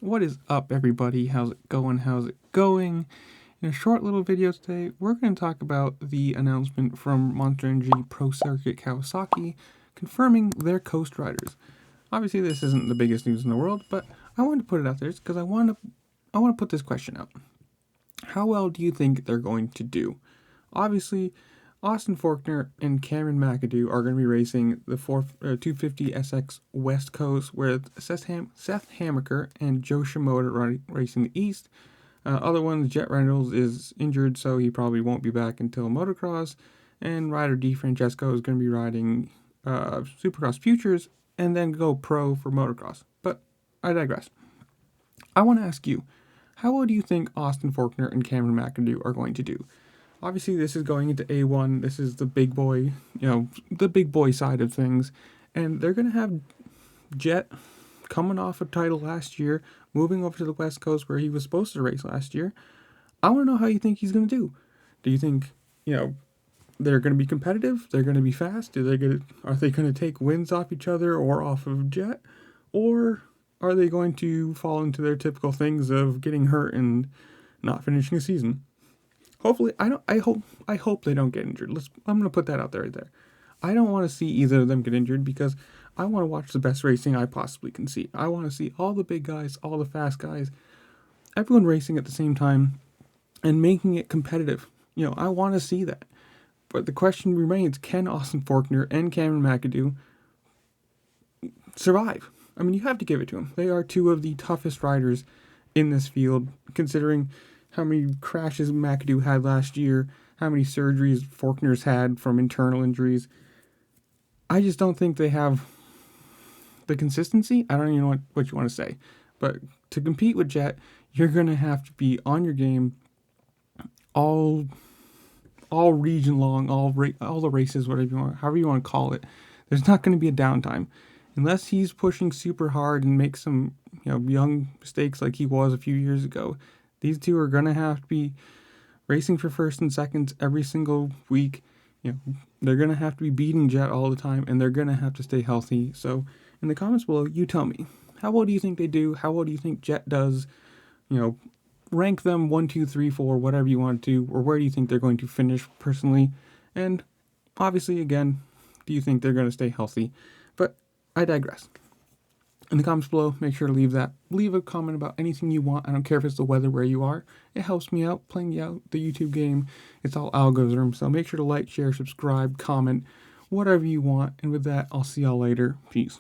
What is up, everybody? How's it going? How's it going? In a short little video today, we're going to talk about the announcement from Monster Energy Pro Circuit Kawasaki confirming their Coast Riders. Obviously, this isn't the biggest news in the world, but I wanted to put it out there because I want to put this question out. How well do you think they're going to do? Obviously, Austin Faulkner and Cameron McAdoo are going to be racing the 250 SX West Coast, with Seth Hammaker and Joe Shimoda racing the East. Other ones, Jet Reynolds is injured, so he probably won't be back until motocross. And Ryder DeFrancesco is going to be riding Supercross Futures and then go pro for motocross. But I digress. I want to ask you, how well do you think Austin Faulkner and Cameron McAdoo are going to do? Obviously, this is going into A1. This is the big boy, the big boy side of things. And they're going to have Jet coming off a title last year, moving over to the West Coast where he was supposed to race last year. I want to know how you think he's going to do. Do you think, they're going to be competitive? They're going to be fast? Are they going to take wins off each other or off of Jet? Or are they going to fall into their typical things of getting hurt and not finishing a season? Hopefully, I hope they don't get injured. I'm going to put that out there right there. I don't want to see either of them get injured because I want to watch the best racing I possibly can see. I want to see all the big guys, all the fast guys, everyone racing at the same time and making it competitive. I want to see that. But the question remains, can Austin Faulkner and Cameron McAdoo survive? I mean, you have to give it to them. They are two of the toughest riders in this field, considering how many crashes McAdoo had last year, how many surgeries Faulkner's had from internal injuries. I just don't think they have the consistency. I don't even know what you want to say. But to compete with Jet, you're going to have to be on your game all region long, all the races, however you want to call it. There's not going to be a downtime. Unless he's pushing super hard and makes some young mistakes like he was a few years ago. These two are going to have to be racing for first and seconds every single week. They're going to have to be beating Jet all the time, and they're going to have to stay healthy. So in the comments below, you tell me, how well do you think they do? How well do you think Jet does? Rank them 1, 2, 3, 4, whatever you want to, or where do you think they're going to finish personally? And obviously, again, do you think they're going to stay healthy? But I digress. In the comments below, make sure to leave a comment about anything you want. I don't care if it's the weather where you are. It helps me out playing out the YouTube game. It's all algorithm, so make sure to like, share, subscribe, comment, whatever you want. And with that, I'll see y'all later. Peace.